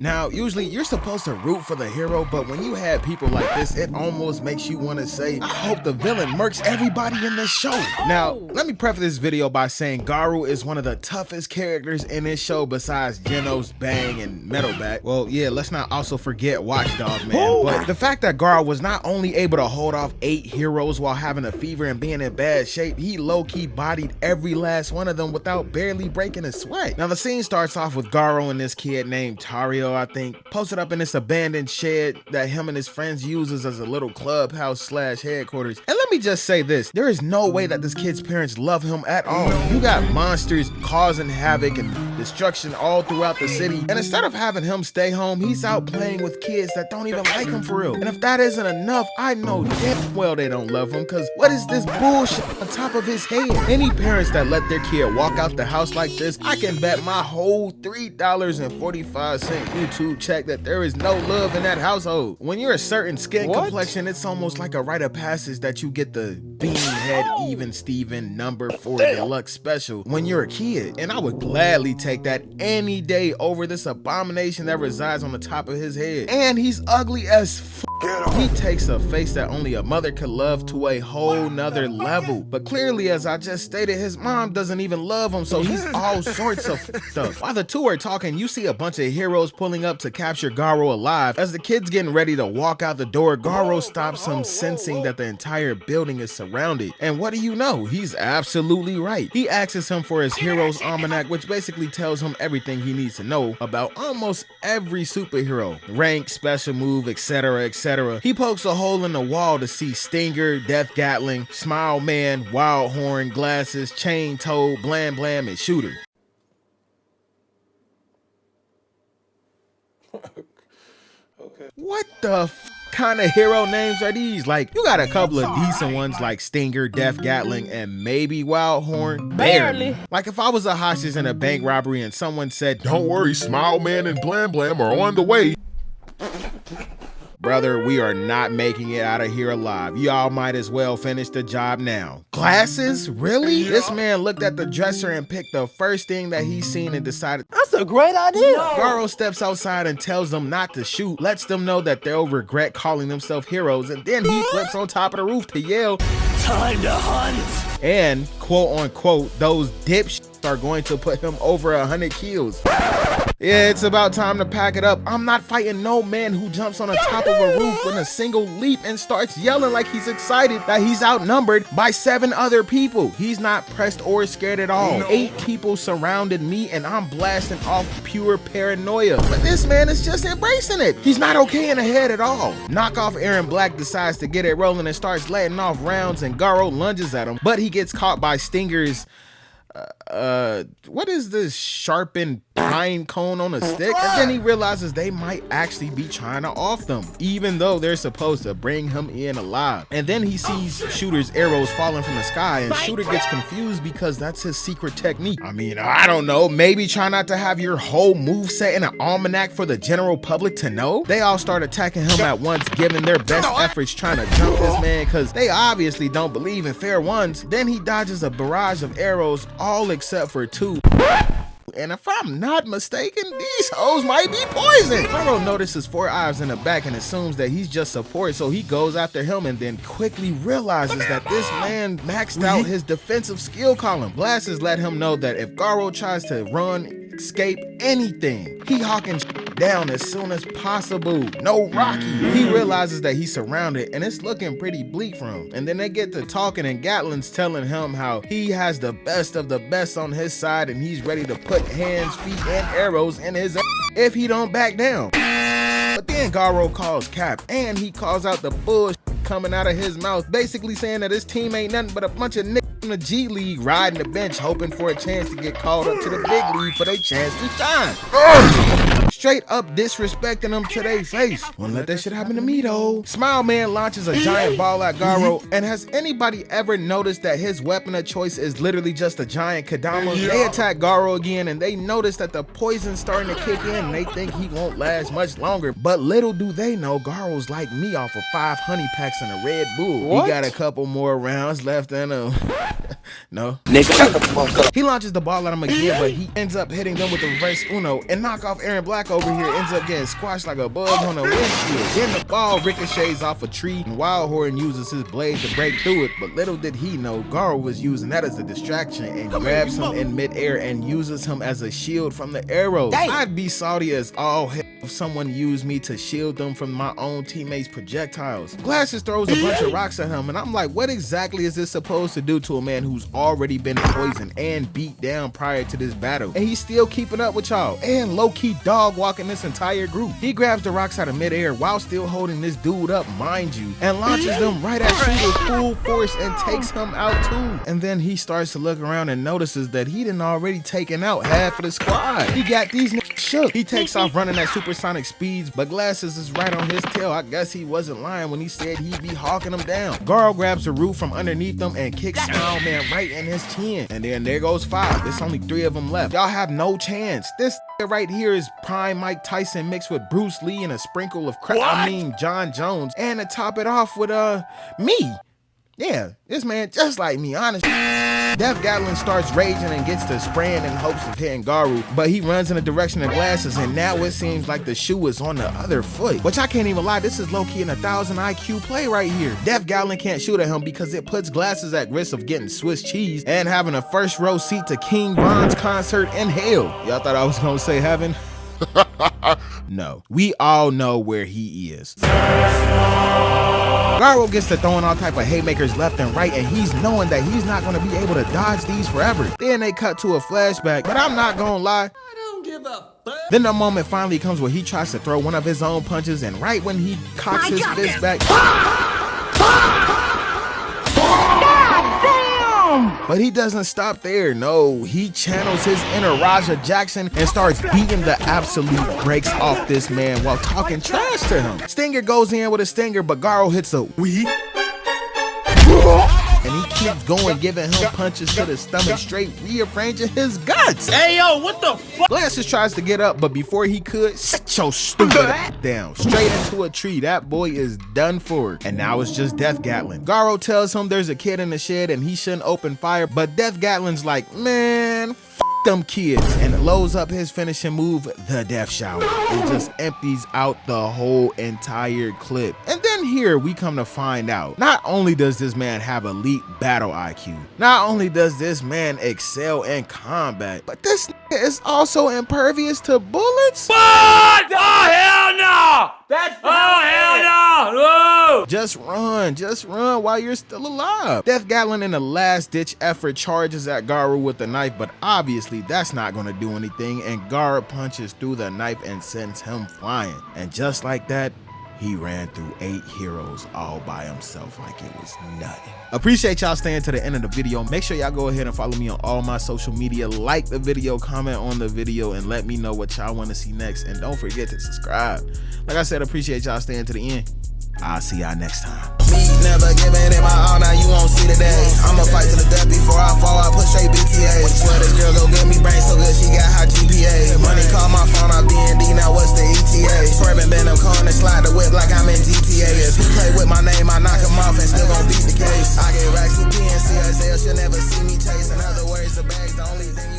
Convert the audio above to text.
Now, usually you're supposed to root for the hero, but when you have people like this, it almost makes you want to say, I hope the villain murks everybody in this show. Now, let me preface this video by saying Garou is one of the toughest characters in this show besides Genos, Bang, and Metalback. Well, yeah, let's not also forget Watchdog Man. But the fact that Garou was not only able to hold off 8 heroes while having a fever and being in bad shape, he low-key bodied every last one of them without barely breaking a sweat. Now, the scene starts off with Garou and this kid named Tario, I think, posted up in this abandoned shed that him and his friends uses as a little clubhouse slash headquarters. And let me just say this, there is no way that this kid's parents love him at all. You got monsters causing havoc and destruction all throughout the city, and instead of having him stay home, he's out playing with kids that don't even like him for real. And if that isn't enough, I know damn well they don't love him, cause what is this bullshit on top of his head? Any parents that let their kid walk out the house like this, I can bet my whole $3.45 YouTube check that there is no love in that household. When you're a certain skin complexion, it's almost like a rite of passage that you get the Beanhead Even Steven number 4 deluxe special when you're a kid. And I would gladly take that any day over this abomination that resides on the top of his head. And he's ugly as f. He takes a face that only a mother could love to a whole nother level. But clearly, as I just stated, his mom doesn't even love him, so he's all sorts of f***ed up. While the two are talking, you see a bunch of heroes pulling up to capture Garou alive. As the kid's getting ready to walk out the door, Garou stops him, sensing that the entire building is surrounded. And what do you know? He's absolutely right. He asks him for his hero's almanac, which basically tells him everything he needs to know about almost every superhero. Rank, special move, etc, etc. He pokes a hole in the wall to see Stinger, Death Gatling, Smile Man, Wild Horn, Glasses, Chain Toad, Blam Blam, and Shooter. Okay. What the kind of hero names are these? Like, you got a couple of decent ones like Stinger, Death Gatling, and maybe Wild Horn. Barely. Like, if I was a hostage in a bank robbery and someone said, don't worry, Smile Man and Blam Blam are on the way. Brother, we are not making it out of here alive. Y'all might as well finish the job now. Glasses? Really? This man looked at the dresser and picked the first thing that he's seen and decided, that's a great idea. Garou steps outside and tells them not to shoot, lets them know that they'll regret calling themselves heroes, and then he flips on top of the roof to yell, time to hunt. And, quote unquote, those dipshits are going to put him over 100 kills. Yeah, it's about time to pack it up. I'm not fighting no man who jumps on the top of a roof in a single leap and starts yelling like he's excited that he's outnumbered by 7 other people. He's not pressed or scared at all. 8 people surrounded me and I'm blasting off pure paranoia. But this man is just embracing it. He's not okay in the head at all. Knockoff Aaron Black decides to get it rolling and starts letting off rounds, and Garou lunges at him, but he gets caught by Stinger's what is this sharpened pine cone on a stick? And then he realizes they might actually be trying to off them, even though they're supposed to bring him in alive. And then he sees Shooter's arrows falling from the sky, and Shooter gets confused because that's his secret technique. I mean, I don't know, maybe try not to have your whole moveset in an almanac for the general public to know? They all start attacking him at once, giving their best efforts trying to jump this man because they obviously don't believe in fair ones. Then he dodges a barrage of arrows, all except for 2. And if I'm not mistaken, these hoes might be poisoned. Garou notices 4 eyes in the back and assumes that he's just support, so he goes after him and then quickly realizes that this man maxed out his defensive skill column. Glasses let him know that if Garou tries to run, escape, anything, he hawking down as soon as possible. No Rocky. He realizes that he's surrounded and it's looking pretty bleak for him. And then they get to talking and Gatling's telling him how he has the best of the best on his side and he's ready to put hands, feet, and arrows in his ass if he don't back down. But then Garou calls cap and he calls out the bullshit coming out of his mouth, basically saying that his team ain't nothing but a bunch of niggas from the G League riding the bench hoping for a chance to get called up to the big league for their chance to shine. Straight up disrespecting them to their face. Wouldn't let that shit happen to me though. Smile Man launches a giant ball at Garou, and has anybody ever noticed that his weapon of choice is literally just a giant Kadama? They attack Garou again and they notice that the poison's starting to kick in and they think he won't last much longer. But little do they know Garou's like me off of 5 honey packs and a Red Bull. He got a couple more rounds left in him. No. Nigga, shut the fuck up. He launches the ball at him again, but he ends up hitting them with the reverse Uno, and knockoff Aaron Black over here ends up getting squashed like a bug on a windshield. Then the ball ricochets off a tree, and Wildhorn uses his blade to break through it, but little did he know Garou was using that as a distraction and grabs him in midair and uses him as a shield from the arrows. I'd be salty as all hell if someone used me to shield them from my own teammates' projectiles. Glasses throws a bunch of rocks at him, and I'm like, what exactly is this supposed to do to a man who's already been poisoned and beat down prior to this battle? And he's still keeping up with y'all and low-key dog walking this entire group. He grabs the rocks out of midair while still holding this dude up, mind you, and launches them right at Shooter full force and takes him out too. And then he starts to look around and notices that he done already taken out half of the squad. He got these niggas shook. He takes off running at supersonic speeds, but Glasses is right on his tail. I guess he wasn't lying when he said he'd be hawking him down. Garou grabs the root from underneath them and kicks Smile Man right in his chin. And then there goes 5. There's only 3 of them left. Y'all have no chance. This right here is prime Mike Tyson mixed with Bruce Lee and a sprinkle of John Jones. And to top it off with me. Yeah, this man just like me, honestly. Def Gatlin starts raging and gets to spraying in hopes of hitting Garou, but he runs in the direction of Glasses, and now it seems like the shoe is on the other foot. Which I can't even lie, this is low-key an 1,000 IQ play right here. Def Gatlin can't shoot at him because it puts Glasses at risk of getting Swiss cheese and having a first row seat to King Von's concert in hell. Y'all thought I was gonna say heaven? No, we all know where he is. Garou gets to throwing all type of haymakers left and right, and he's knowing that he's not going to be able to dodge these forever. Then they cut to a flashback, but I'm not going to lie, I don't give a fuck. Then the moment finally comes where he tries to throw one of his own punches, and right when he cocks his fist back, but he doesn't stop there. No, he channels his inner Raja Jackson and starts beating the absolute brakes off this man while talking trash to him. Stinger goes in with a stinger, but Garou hits a wee. And he keeps going, giving him punches to the stomach, straight rearranging his guts. Hey, yo, what the fuck? Glasses tries to get up, but before he could, sit your stupid ass down. Straight into a tree. That boy is done for. And now it's just Def Gatlin. Garou tells him there's a kid in the shed and he shouldn't open fire, but Def Gatlin's like, man, them kids, and loads up his finishing move, the Death Shower, and just empties out the whole entire clip. And then here we come to find out, not only does this man have elite battle IQ, not only does this man excel in combat, but this is also impervious to bullets. What? Oh, hell no! That's hell no! No! Just run while you're still alive. Def Gatlin in a last ditch effort charges at Garou with the knife, but obviously that's not gonna do anything, and Garou punches through the knife and sends him flying. And just like that, he ran through 8 heroes all by himself like it was nothing. Appreciate y'all staying to the end of the video. Make sure y'all go ahead and follow me on all my social media. Like the video, comment on the video, and let me know what y'all want to see next. And don't forget to subscribe. Like I said, appreciate y'all staying to the end. I'll see y'all next time. Me never giving it my all, now you won't see today. I'ma fight to the death before I fall, I push straight BTA. Swear this girl go get me brain so good, she got high GPA. Money call my phone, I'm D&D, now what's the ETA? Swerving Benham corner, slide the whip like I'm in GTA. If he play with my name, I knock him off and still gon' beat the case. I get racks with PNC, Isaiah, she'll never see me chase. In other words, the bag's the only thing you